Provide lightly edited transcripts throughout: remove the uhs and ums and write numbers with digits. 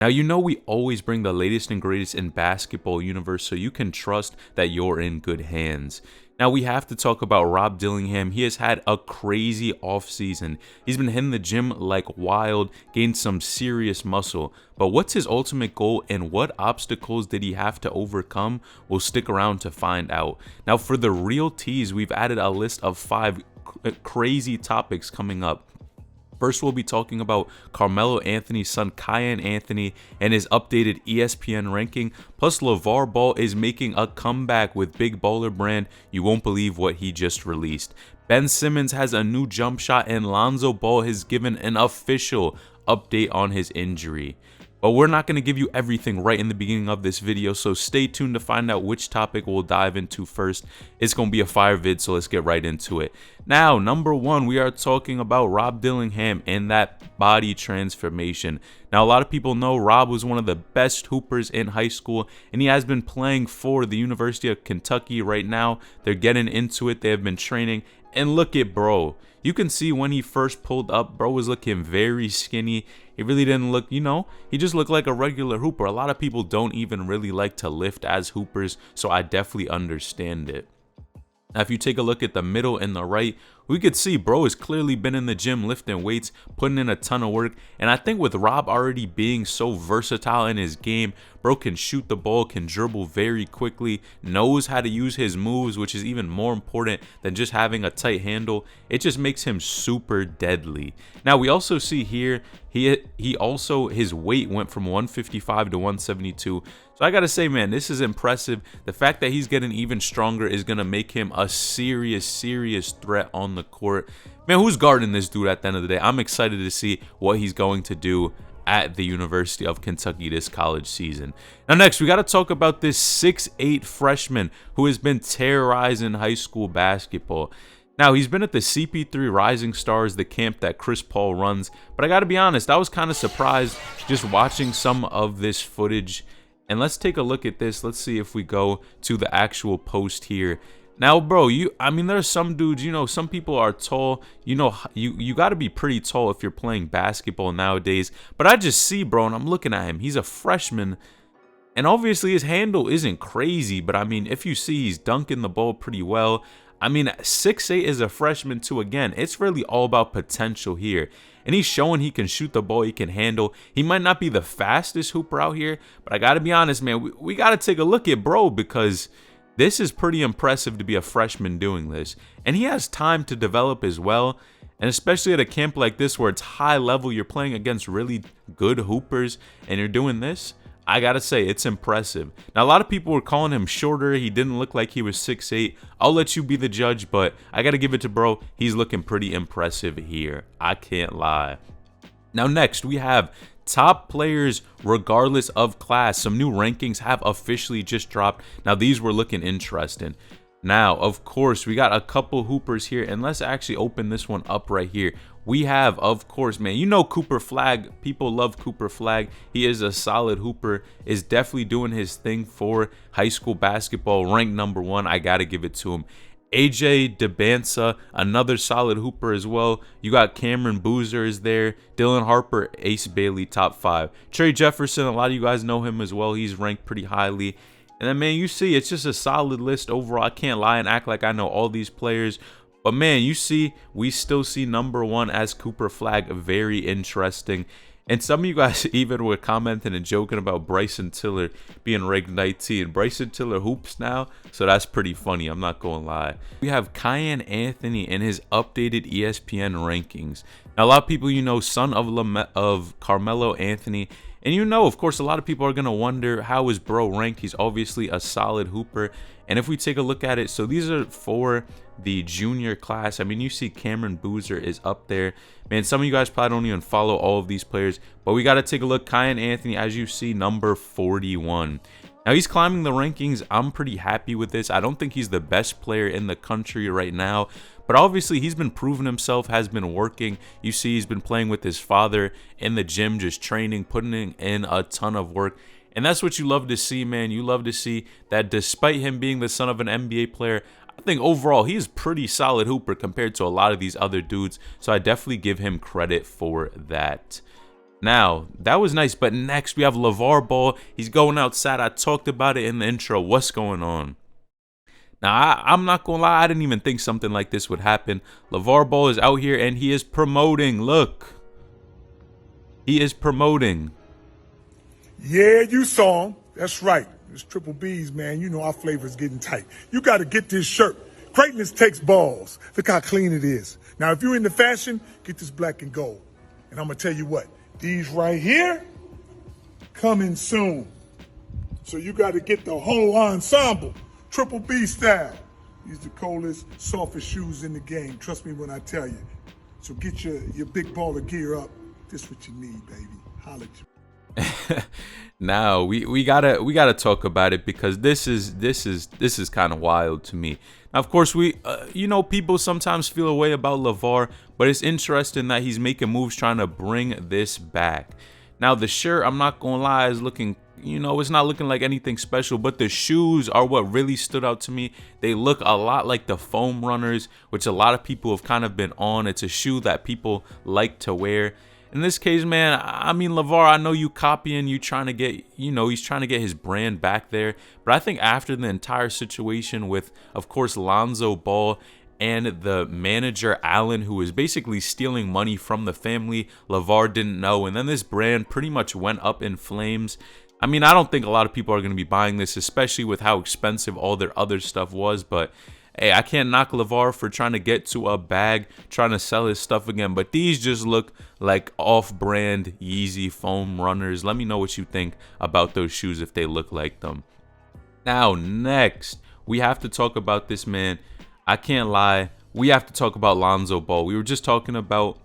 Now, you know we always bring the latest and greatest in basketball universe, so you can trust that you're in good hands. Now, we have to talk about Rob Dillingham. He has had a crazy offseason. He's been hitting the gym like wild, gained some serious muscle. But what's his ultimate goal and what obstacles did he have to overcome? We'll stick around to find out. Now, for the real tease, we've added a list of 5 crazy topics coming up. First, we'll be talking about Carmelo Anthony's son, Kyan Anthony, and his updated ESPN ranking. Plus, Lavar Ball is making a comeback with Big Baller Brand. You won't believe what he just released. Ben Simmons has a new jump shot, and Lonzo Ball has given an official update on his injury. But we're not going to give you everything right in the beginning of this video, so stay tuned to find out which topic we'll dive into first. It's going to be a fire vid, so let's get right into it. Now, number 1, we are talking about Rob Dillingham and that body transformation. Now, a lot of people know Rob was one of the best hoopers in high school, and he has been playing for the University of Kentucky right now. They're getting into it. They have been training, and look at bro. You can see when he first pulled up, bro was looking very skinny. He really didn't look, he just looked like a regular hooper. A lot of people don't even really like to lift as hoopers, so I definitely understand it. Now, if you take a look at the middle and the right, we could see bro has clearly been in the gym lifting weights, putting in a ton of work. And I think with Rob already being so versatile in his game, bro can shoot the ball, can dribble very quickly, knows how to use his moves, which is even more important than just having a tight handle. It just makes him super deadly. Now, we also see here, his weight went from 155 to 172. So I gotta say, man, this is impressive. The fact that he's getting even stronger is gonna make him a serious threat on the court. Man, who's guarding this dude at the end of the day? I'm excited to see what he's going to do at the University of Kentucky this college season. Now, next, we got to talk about this 6'8" freshman who has been terrorizing high school basketball. Now, he's been at the CP3 Rising Stars, the camp that Chris Paul runs. But I got to be honest, I was kind of surprised just watching some of this footage. And let's take a look at this. Let's see if we go to the actual post here. Now, bro, there's some dudes, some people are tall. You got to be pretty tall if you're playing basketball nowadays. But I just see, bro, and I'm looking at him. He's a freshman. And obviously his handle isn't crazy. But, if you see, he's dunking the ball pretty well. 6'8" is a freshman too. Again, it's really all about potential here. And he's showing he can shoot the ball, he can handle. He might not be the fastest hooper out here. But I got to be honest, man, we got to take a look at bro because this is pretty impressive to be a freshman doing this. And he has time to develop as well. And especially at a camp like this where it's high level, you're playing against really good hoopers and you're doing this. I gotta say, it's impressive. Now, a lot of people were calling him shorter. He didn't look like he was 6'8". I'll let you be the judge, but I gotta give it to bro. He's looking pretty impressive here. I can't lie. Now, next, we have top players regardless of class. Some new rankings have officially just dropped. Now, these were looking interesting. Now, of course, we got a couple hoopers here, and let's actually open this one up right here. We have, of course, man, Cooper Flagg. People love Cooper Flagg. He is a solid hooper, is definitely doing his thing for high school basketball, ranked number 1. I got to give it to him. AJ DeBansa, another solid hooper as well. You got Cameron Boozer is there. Dylan Harper, Ace Bailey, top 5. Trey Jefferson, a lot of you guys know him as well. He's ranked pretty highly. And then, man, you see, it's just a solid list overall. I can't lie and act like I know all these players. But, man, you see, we still see number 1 as Cooper Flagg. Very interesting. And some of you guys even were commenting and joking about Bryson Tiller being ranked 19. Bryson Tiller hoops now, so that's pretty funny. I'm not going to lie. We have Kyan Anthony in his updated ESPN rankings. Now, a lot of people, son of Carmelo Anthony. And of course, a lot of people are going to wonder, how is bro ranked? He's obviously a solid hooper. And if we take a look at it, so these are for the junior class. You see Cameron Boozer is up there. Man, some of you guys probably don't even follow all of these players. But we got to take a look. Kyan Anthony, as you see, number 41. Now, he's climbing the rankings. I'm pretty happy with this. I don't think he's the best player in the country right now. But obviously, he's been proving himself, has been working. You see, he's been playing with his father in the gym, just training, putting in a ton of work. And that's what you love to see, man. You love to see that despite him being the son of an NBA player, I think overall he's pretty solid hooper compared to a lot of these other dudes. So I definitely give him credit for that. Now, that was nice, but next we have Lavar Ball. He's going outside. I talked about it in the intro. What's going on? Now, I'm not going to lie. I didn't even think something like this would happen. Lavar Ball is out here, and he is promoting. Look. He is promoting. Yeah, you saw him. That's right. It's Triple B's, man. You know our flavor's getting tight. You got to get this shirt. Greatness takes balls. Look how clean it is. Now, if you're into fashion, get this black and gold. And I'm going to tell you what. These right here, coming soon. So you got to get the whole ensemble. Triple B style. These the coldest, softest shoes in the game. Trust me when I tell you. So get your big baller gear up. This what you need, baby. Holla at you. Now we gotta talk about it, because this is kind of wild to me. Now, of course, you know, people sometimes feel a way about Lavar, but it's interesting that he's making moves trying to bring this back. Now, the shirt, I'm not gonna lie, is looking, you know, it's not looking like anything special, but the shoes are what really stood out to me. They look a lot like the foam runners, which a lot of people have kind of been on. It's a shoe that people like to wear. In this case, man, I mean, Lavar, I know you copying, you trying to get, you know, he's trying to get his brand back there. But I think after the entire situation with, of course, Lonzo Ball and the manager, Allen, who was basically stealing money from the family, Lavar didn't know. And then this brand pretty much went up in flames. I mean, I don't think a lot of people are going to be buying this, especially with how expensive all their other stuff was. But hey, I can't knock Lavar for trying to get to a bag, trying to sell his stuff again. But these just look like off-brand Yeezy foam runners. Let me know what you think about those shoes if they look like them. Now, next, we have to talk about this man. I can't lie. We have to talk about Lonzo Ball. We were just talking about...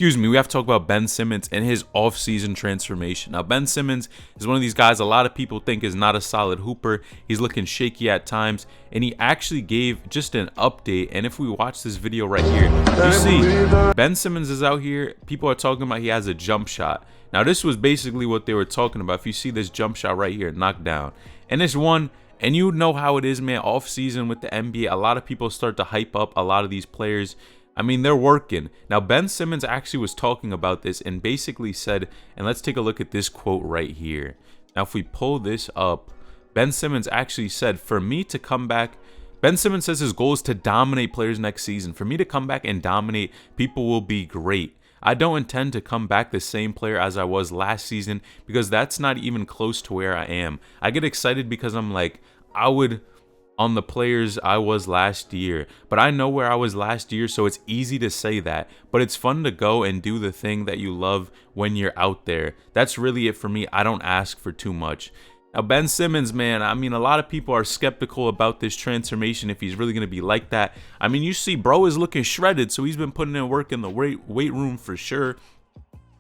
we have to talk about Ben Simmons and his offseason transformation. Now, Ben Simmons is one of these guys a lot of people think is not a solid hooper. He's looking shaky at times, and he actually gave just an update. And if we watch this video right here, you see Ben Simmons is out here. People are talking about he has a jump shot. Now, this was basically what they were talking about. If you see this jump shot right here, knocked down. And this one, and you know how it is, man, offseason with the NBA, a lot of people start to hype up a lot of these players. I mean, they're working. Now, Ben Simmons actually was talking about this and basically said, and let's take a look at this quote right here. Now, if we pull this up, Ben Simmons actually said, for me to come back, Ben Simmons says his goal is to dominate players next season. For me to come back and dominate, people will be great. I don't intend to come back the same player as I was last season, because that's not even close to where I am. I get excited because I'm like, I would... on the players I was last year, but I know where I was last year, so it's easy to say that. But it's fun to go and do the thing that you love when you're out there. That's really it for me. I don't ask for too much. Now, Ben Simmons, man, I mean, a lot of people are skeptical about this transformation, if he's really going to be like that. I mean, you see, bro is looking shredded, so he's been putting in work in the weight room for sure.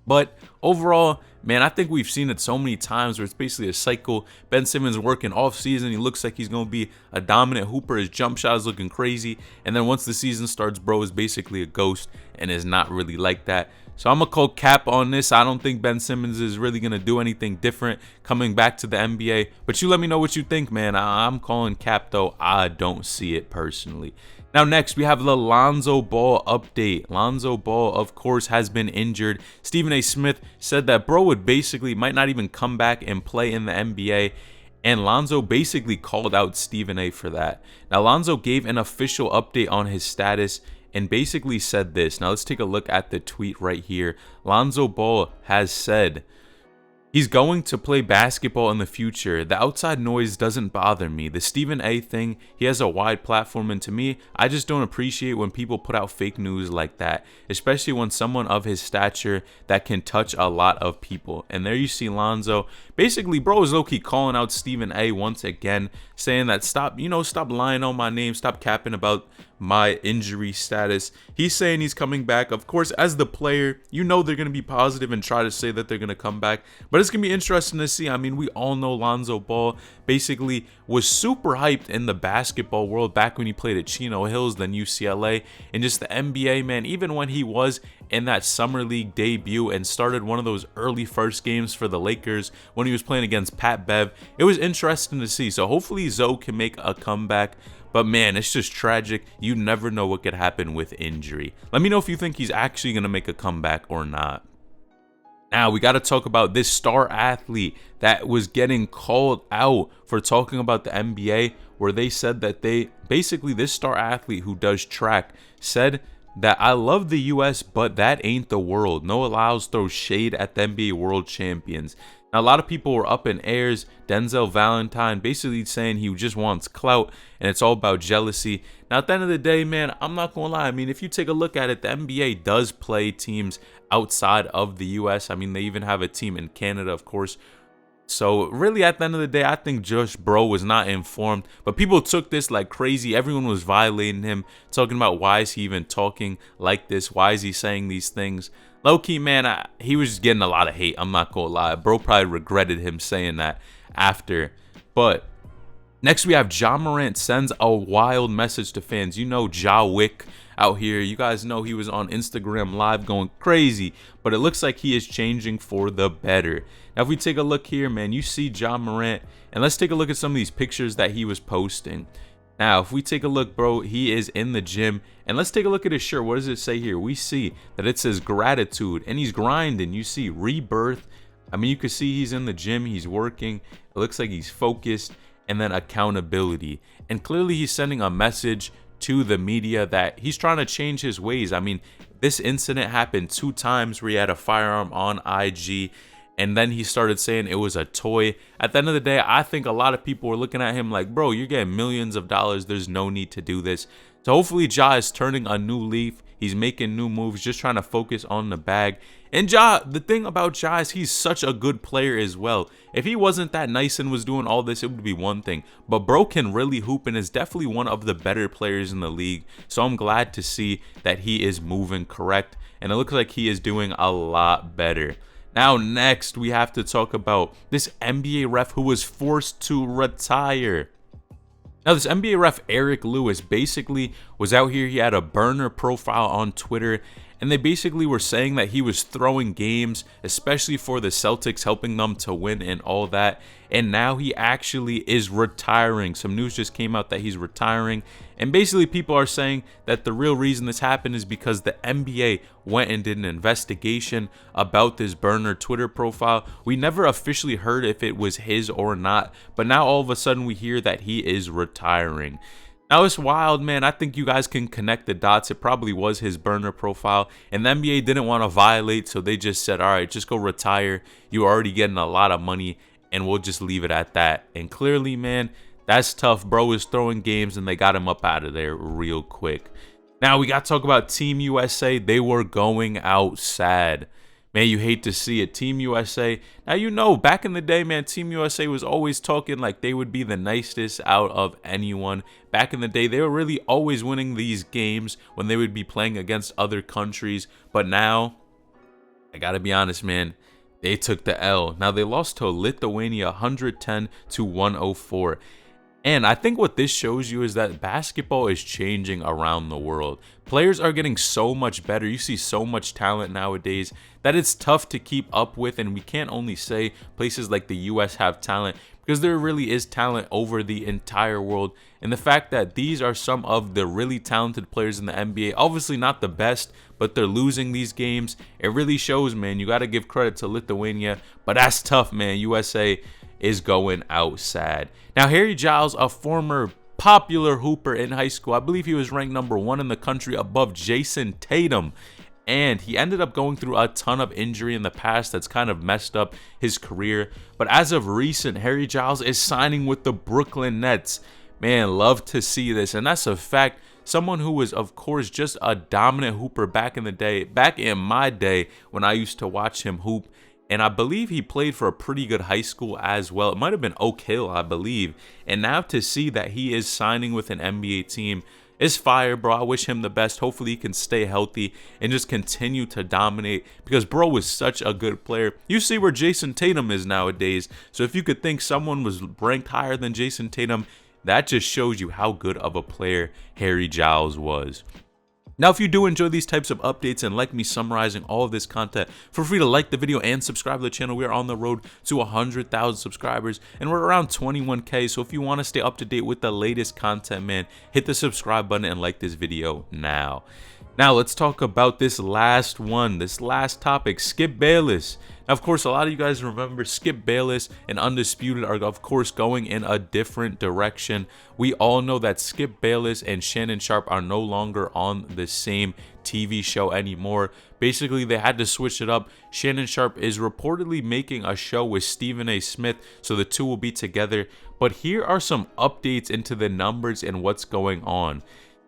But overall, man, I think we've seen it so many times where it's basically a cycle. Ben Simmons working off season. He looks like he's going to be a dominant hooper. His jump shot is looking crazy. And then once the season starts, bro is basically a ghost and is not really like that. So I'm going to call cap on this. I don't think Ben Simmons is really going to do anything different coming back to the NBA. But you let me know what you think, man. I'm calling cap, though. I don't see it personally. Now, next, we have the Lonzo Ball update. Lonzo Ball, of course, has been injured. Stephen A. Smith said that bro would basically might not even come back and play in the NBA. And Lonzo basically called out Stephen A. for that. Now, Lonzo gave an official update on his status and basically said this. Now, let's take a look at the tweet right here. Lonzo Ball has said, he's going to play basketball in the future. The outside noise doesn't bother me. The Stephen A thing, he has a wide platform, and to me, I just don't appreciate when people put out fake news like that, especially when someone of his stature that can touch a lot of people. And there you see Lonzo. Basically, bro is low-key calling out Stephen A once again, saying that stop lying on my name, stop capping about my injury status. He's saying he's coming back. Of course, as the player, you know they're going to be positive and try to say that they're going to come back. But it's going to be interesting to see. I mean, we all know Lonzo Ball basically was super hyped in the basketball world back when he played at Chino Hills, then UCLA, and just the NBA, man. Even when he was in that Summer League debut and started one of those early first games for the Lakers when he was playing against Pat Bev, it was interesting to see. So hopefully Zoe can make a comeback. But man, it's just tragic. You never know what could happen with injury. Let me know if you think he's actually going to make a comeback or not. Now, we got to talk about this star athlete that was getting called out for talking about the NBA, where they said that this star athlete who does track said that I love the US, but that ain't the world. Noah Lyles throws shade at the NBA world champions. Now, a lot of people were up in airs. Denzel Valentine basically saying he just wants clout and it's all about jealousy. Now, at the end of the day, man, I'm not going to lie. I mean, if you take a look at it, the NBA does play teams outside of the US. I mean, they even have a team in Canada, of course. So really, at the end of the day, I think Josh Bro was not informed, but people took this like crazy. Everyone was violating him, talking about why is he even talking like this? Why is he saying these things? Low-key, man, he was just getting a lot of hate. I'm not gonna lie. Bro probably regretted him saying that after. But next, we have Ja Morant sends a wild message to fans. You know Ja Wick out here. You guys know he was on Instagram Live going crazy. But it looks like he is changing for the better. Now, if we take a look here, man, you see Ja Morant. And let's take a look at some of these pictures that he was posting. Now, if we take a look, bro, he is in the gym. And let's take a look at his shirt. What does it say here? We see that it says gratitude. And he's grinding. You see rebirth. I mean, you can see he's in the gym. He's working. It looks like he's focused. And then accountability. And clearly he's sending a message to the media that he's trying to change his ways. I mean, this incident happened 2 times where he had a firearm on IG. And then he started saying it was a toy. At the end of the day, I think a lot of people were looking at him like, bro, you're getting millions of dollars. There's no need to do this. So hopefully Ja is turning a new leaf. He's making new moves, just trying to focus on the bag. And Ja, the thing about Ja is he's such a good player as well. If he wasn't that nice and was doing all this, it would be one thing. But bro can really hoop and is definitely one of the better players in the league. So I'm glad to see that he is moving correct. And it looks like he is doing a lot better. Now, next, we have to talk about this NBA ref who was forced to retire. Now, this NBA ref, Eric Lewis, basically was out here. He had a burner profile on Twitter, and they basically were saying that he was throwing games, especially for the Celtics, helping them to win and all that. And now he actually is retiring. Some news just came out that he's retiring. And basically people are saying that the real reason this happened is because the NBA went and did an investigation about this burner Twitter profile. We never officially heard if it was his or not, but now all of a sudden we hear that he is retiring. Now, it's wild, man. I think you guys can connect the dots. It probably was his burner profile, and the NBA didn't want to violate, so they just said, all right, just go retire. You're already getting a lot of money, and we'll just leave it at that. And clearly, man, that's tough. Bro is throwing games, and they got him up out of there real quick. Now, we got to talk about Team USA. They were going out sad. Man, you hate to see it. Team USA. Now, you know, back in the day, man, Team USA was always talking like they would be the nicest out of anyone. Back in the day, they were really always winning these games when they would be playing against other countries. But now, I got to be honest, man, they took the L. Now, they lost to Lithuania 110-104. And I think what this shows you is that basketball is changing around the world. Players are getting so much better. You see so much talent nowadays that it's tough to keep up with. And we can't only say places like the US have talent, because there really is talent over the entire world. And the fact that these are some of the really talented players in the NBA, obviously not the best, but they're losing these games. It really shows, man. You got to give credit to Lithuania, but that's tough, man. USA is going out sad. Now, Harry Giles, a former popular hooper in high school, I believe he was ranked #1 in the country above Jason Tatum, and he ended up going through a ton of injury in the past that's kind of messed up his career. But as of recent, Harry Giles is signing with the Brooklyn Nets. Man, love to see this, and that's a fact. Someone who was, of course, just a dominant hooper back in the day, back in my day when I used to watch him hoop. And I believe he played for a pretty good high school as well. It might have been Oak Hill, I believe. And now to see that he is signing with an NBA team is fire, bro. I wish him the best. Hopefully he can stay healthy and just continue to dominate, because bro was such a good player. You see where Jason Tatum is nowadays. So if you could think someone was ranked higher than Jason Tatum, that just shows you how good of a player Harry Giles was. Now, if you do enjoy these types of updates and like me summarizing all of this content, feel free to like the video and subscribe to the channel. We are on the road to 100,000 subscribers, and we're around 21K. So if you want to stay up to date with the latest content, man, hit the subscribe button and like this video now. Now let's talk about this last topic, Skip Bayless. Now, of course, a lot of you guys remember Skip Bayless and Undisputed are, of course, going in a different direction. We all know that Skip Bayless and Shannon Sharpe are no longer on the same TV show anymore. Basically, they had to switch it up. Shannon Sharpe is reportedly making a show with Stephen A. Smith, so the two will be together. But here are some updates into the numbers and what's going on.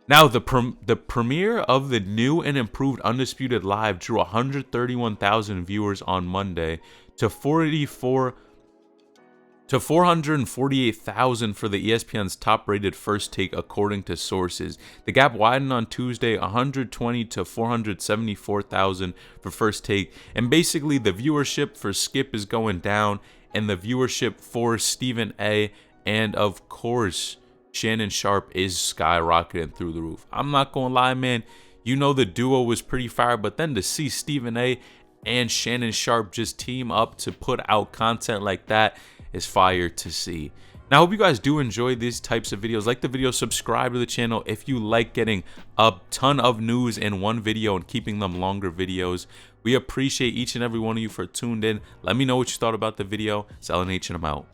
Now, the premiere of the new and improved Undisputed Live drew 131,000 viewers on Monday to 448,000 for the ESPN's top-rated First Take, according to sources. The gap widened on Tuesday, 120 to 474,000 for First Take, and basically the viewership for Skip is going down, and the viewership for Stephen A. and of course Shannon Sharpe is skyrocketing through the roof. I'm not gonna lie, man. You know the duo was pretty fire, but then to see Stephen A. and Shannon Sharpe just team up to put out content like that is fire to see. Now, I hope you guys do enjoy these types of videos. Like the video, subscribe to the channel if you like getting a ton of news in one video and keeping them longer videos. We appreciate each and every one of you for tuned in. Let me know what you thought about the video. Selling H and I'm out.